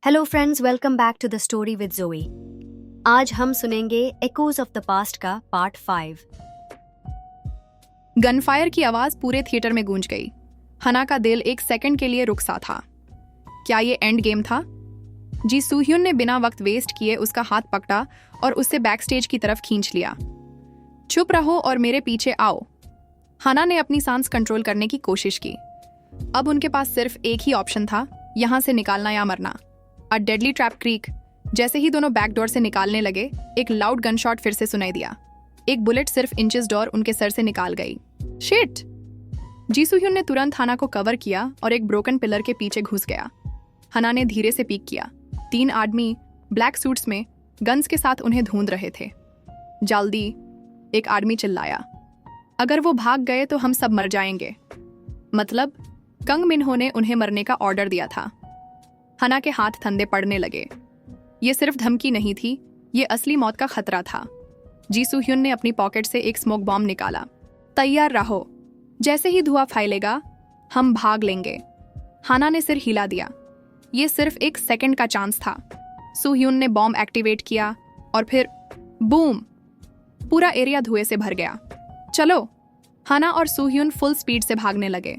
Hello friends, welcome back to the story with Joey. आज हम सुनेंगे एकोज ऑफ द पास्ट का part 5। Gunfire की आवाज पूरे थिएटर में गूंज गई। हना का दिल एक सेकंड के लिए रुक सा था। क्या ये एंड गेम था? जी सूह्युन ने बिना वक्त वेस्ट किए उसका हाथ पकड़ा और उससे बैक स्टेज की तरफ खींच लिया। चुप रहो और मेरे पीछे आओ। हना ने अपनी सांस कंट्रोल करने की कोशिश की। अब उनके पास सिर्फ एक ही ऑप्शन था, यहां से निकालना या मरना। A deadly trap creek. जैसे ही दोनों बैक डोर से निकालने लगे, एक लाउड गन शॉट फिर से सुनाई दिया। एक बुलेट सिर्फ इंचेस डोर उनके सर से निकाल गई। शिट! जी सूह्युन ने तुरंत हना को कवर किया और एक ब्रोकन पिलर के पीछे घुस गया। हना ने धीरे से पीक किया। 3 आदमी ब्लैक सूट्स में गन्स के साथ उन्हें ढूंढ रहे थे। जल्दी! एक आदमी चिल्लाया। अगर वो भाग गए तो हम सब मर जाएंगे। मतलब कंग मिन्हो ने उन्हें मरने का ऑर्डर दिया था। हना के हाथ ठंडे पड़ने लगे। ये सिर्फ धमकी नहीं थी, ये असली मौत का खतरा था। जी सूह्युन ने अपनी पॉकेट से एक स्मोक बॉम्ब निकाला। तैयार रहो, जैसे ही धुआं फैलेगा हम भाग लेंगे। हना ने सिर हिला दिया। ये सिर्फ एक सेकंड का चांस था। सूह्युन ने बॉम्ब एक्टिवेट किया और फिर बूम! पूरा एरिया धुएं से भर गया। चलो! हना और सूह्युन फुल स्पीड से भागने लगे।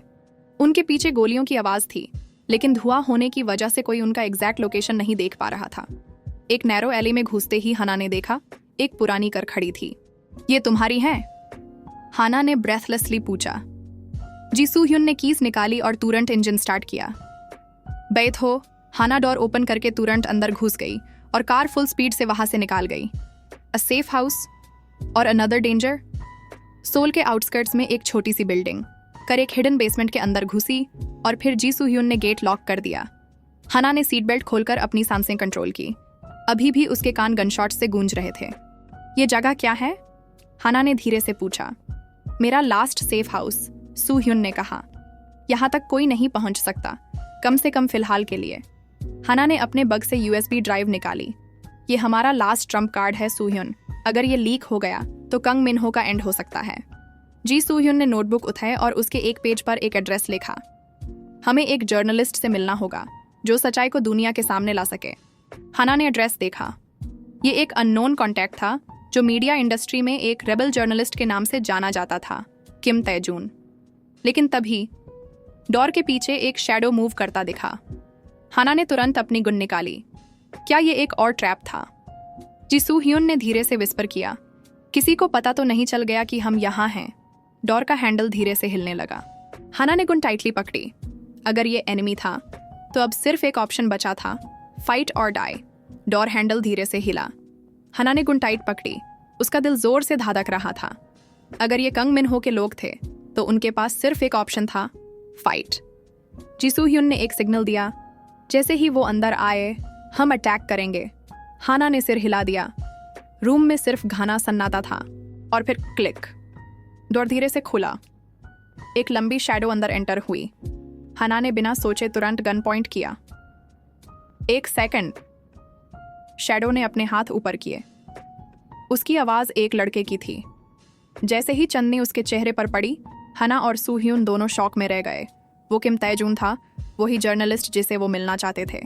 उनके पीछे गोलियों की आवाज थी, लेकिन धुआं होने की वजह से कोई उनका एग्जैक्ट लोकेशन नहीं देख पा रहा था। एक नैरो एली में घुसते ही हना ने देखा, एक पुरानी कार खड़ी थी। ये तुम्हारी है? हना ने ब्रेथलेसली पूछा। जी सूह्युन ने कीज निकाली और तुरंत इंजन स्टार्ट किया। बैठ हो। हना डोर ओपन करके तुरंत अंदर घुस गई और कार फुल स्पीड से वहां से निकाल गई। अ सेफ हाउस और अनदर डेंजर। सोल के आउटस्कर्ट्स में एक छोटी सी बिल्डिंग कर एक हिडन बेसमेंट के अंदर घुसी और फिर जी सूह्युन ने गेट लॉक कर दिया। हना ने सीट बेल्ट खोलकर अपनी सांसें कंट्रोल की। अभी भी उसके कान गनशॉट से गूंज रहे थे। ये जगह क्या है? हना ने धीरे से पूछा। मेरा लास्ट सेफ हाउस, सूह्युन ने कहा। यहाँ तक कोई नहीं पहुंच सकता, कम से कम फिलहाल के लिए। हना ने अपने बग से USB ड्राइव निकाली। ये हमारा लास्ट ट्रम्प कार्ड है सूह्युन। अगर ये लीक हो गया तो कंग मिन्हो का एंड हो सकता है। जी सूह्युन ने नोटबुक उठाए और उसके एक पेज पर एक एड्रेस लिखा। हमें एक जर्नलिस्ट से मिलना होगा जो सच्चाई को दुनिया के सामने ला सके। हना ने एड्रेस देखा। ये एक अननोन कॉन्टैक्ट था जो मीडिया इंडस्ट्री में एक रेबल जर्नलिस्ट के नाम से जाना जाता था, किम तैजून। लेकिन तभी डोर के पीछे एक शैडो मूव करता दिखा। हना ने तुरंत अपनी गन निकाली। क्या ये एक और ट्रैप था? जी सूह्युन ने धीरे से विस्पर किया। किसी को पता तो नहीं चल गया कि हम यहाँ हैं? डोर का हैंडल धीरे से हिलने लगा। हना ने गन टाइटली पकड़ी। अगर ये एनिमी था तो अब सिर्फ एक ऑप्शन बचा था, फाइट और डाई। डोर हैंडल धीरे से हिला। हना ने गन टाइट पकड़ी। उसका दिल जोर से धड़क रहा था। अगर ये कंग मिन्हो के लोग थे तो उनके पास सिर्फ एक ऑप्शन था, फाइट। जी सूह्युन ने एक सिग्नल दिया। जैसे ही वो अंदर आए, हम अटैक करेंगे। हना ने सिर हिला दिया। रूम में सिर्फ घना सन्नाटा था और फिर क्लिक। डोर धीरे से खुला। एक लंबी शैडो अंदर एंटर हुई। हना ने बिना सोचे तुरंत गन पॉइंट किया। 1 सेकंड। शैडो ने अपने हाथ ऊपर किए। उसकी आवाज एक लड़के की थी। जैसे ही चंदनी उसके चेहरे पर पड़ी, हना और सूह्युन दोनों शॉक में रह गए। वो किम तैजून था, वही जर्नलिस्ट जिसे वो मिलना चाहते थे।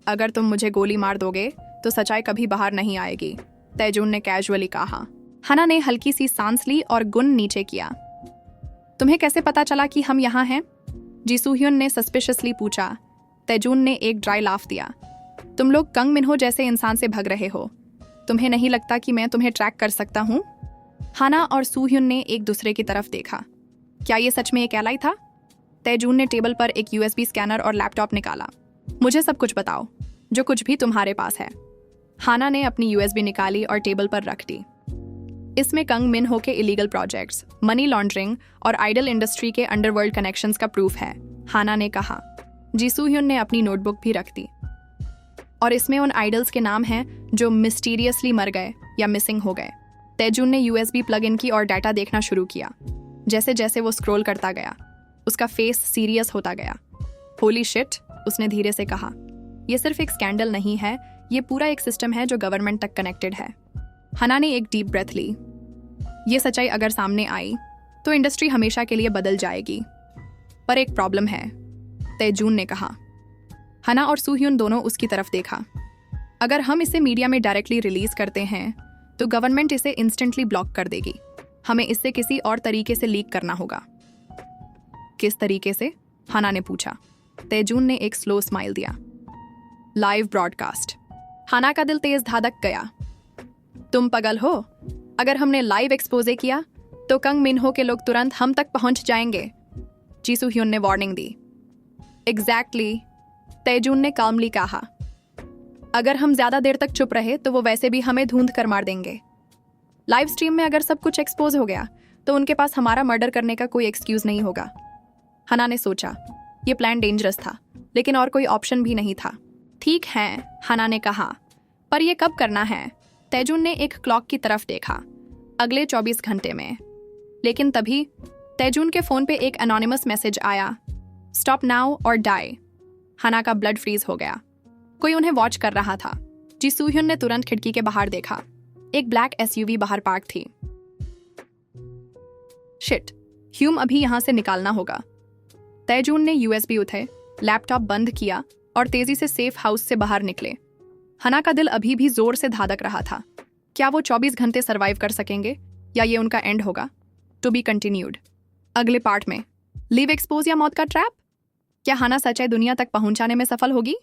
अगर तुम मुझे गोली मार दोगे तो सच्चाई कभी बाहर नहीं आएगी, तैजून ने कैजुअली कहा। हना ने हल्की सी सांस ली और गुन नीचे किया। तुम्हें कैसे पता चला कि हम यहाँ हैं? जी सूह्युन ने सस्पिशियसली पूछा। तैजून ने एक ड्राई लाफ दिया। तुम लोग कंग मिन्हो जैसे इंसान से भग रहे हो। तुम्हें नहीं लगता कि मैं तुम्हें ट्रैक कर सकता हूँ? हना और सूह्युन ने एक दूसरे की तरफ देखा। क्या ये सच में एक एलाई था? तैजून ने टेबल पर एक USB स्कैनर और लैपटॉप निकाला। मुझे सब कुछ बताओ, जो कुछ भी तुम्हारे पास है। हना ने अपनी USB निकाली और टेबल पर रख दी। इसमें कंग मिन्हो के इलीगल प्रोजेक्ट्स, मनी लॉन्ड्रिंग और आइडल इंडस्ट्री के अंडरवर्ल्ड कनेक्शंस का प्रूफ है, हना ने कहा। जी सूह्युन ने अपनी नोटबुक भी रख दी। और इसमें उन आइडल्स के नाम हैं जो मिस्टीरियसली मर गए या मिसिंग हो गए। तैजून ने USB प्लग इन की और डाटा देखना शुरू किया। जैसे जैसे वो स्क्रॉल करता गया, उसका फेस सीरियस होता गया। होली शिट, उसने धीरे से कहा। यह सिर्फ एक स्कैंडल नहीं है, ये पूरा एक सिस्टम है जो गवर्नमेंट तक कनेक्टेड है। हना ने एक डीप ब्रेथ ली। ये सच्चाई अगर सामने आई तो इंडस्ट्री हमेशा के लिए बदल जाएगी। पर एक प्रॉब्लम है, तैजून ने कहा। हना और सूह्युन दोनों उसकी तरफ देखा। अगर हम इसे मीडिया में डायरेक्टली रिलीज करते हैं तो गवर्नमेंट इसे इंस्टेंटली ब्लॉक कर देगी। हमें इसे किसी और तरीके से लीक करना होगा। किस तरीके से? हना ने पूछा। तैजून ने एक स्लो स्माइल दिया। Live broadcast. हना का दिल तेज धड़क गया। तुम पागल हो? अगर हमने लाइव एक्सपोजे किया तो कंग मिन्हो के लोग तुरंत हम तक पहुंच जाएंगे, जी सूह्युन ने वार्निंग दी। एग्जैक्टली, तैजून ने कामली कहा। अगर हम ज्यादा देर तक चुप रहे तो वो वैसे भी हमें ढूंढ कर मार देंगे। लाइव स्ट्रीम में अगर सब कुछ एक्सपोज हो गया तो उनके पास हमारा मर्डर करने का कोई एक्सक्यूज नहीं होगा। हना ने सोचा। ये प्लान डेंजरस था, लेकिन और कोई ऑप्शन भी नहीं था। ठीक है, हना ने कहा, पर यह कब करना है? तैजून ने एक क्लॉक की तरफ देखा। अगले 24 घंटे में। लेकिन तभी तैजून के फोन पे एक एनोनिमस मैसेज आया। स्टॉप नाउ और डाई। हना का ब्लड फ्रीज हो गया। कोई उन्हें वॉच कर रहा था। जी सूह्युन ने तुरंत खिड़की के बाहर देखा। एक ब्लैक एसयूवी बाहर पार्क थी। शिट, ह्यूम अभी यहां से निकालना होगा। तैजून ने यूएसबी उठाए, लैपटॉप बंद किया और तेजी से सेफ हाउस से बाहर निकले। हना का दिल अभी भी जोर से धड़क रहा था। क्या वो 24 घंटे सरवाइव कर सकेंगे या ये उनका एंड होगा? To be continued. अगले पार्ट में लिव एक्सपोज या मौत का ट्रैप? क्या हना सच्चाई दुनिया तक पहुंचाने में सफल होगी?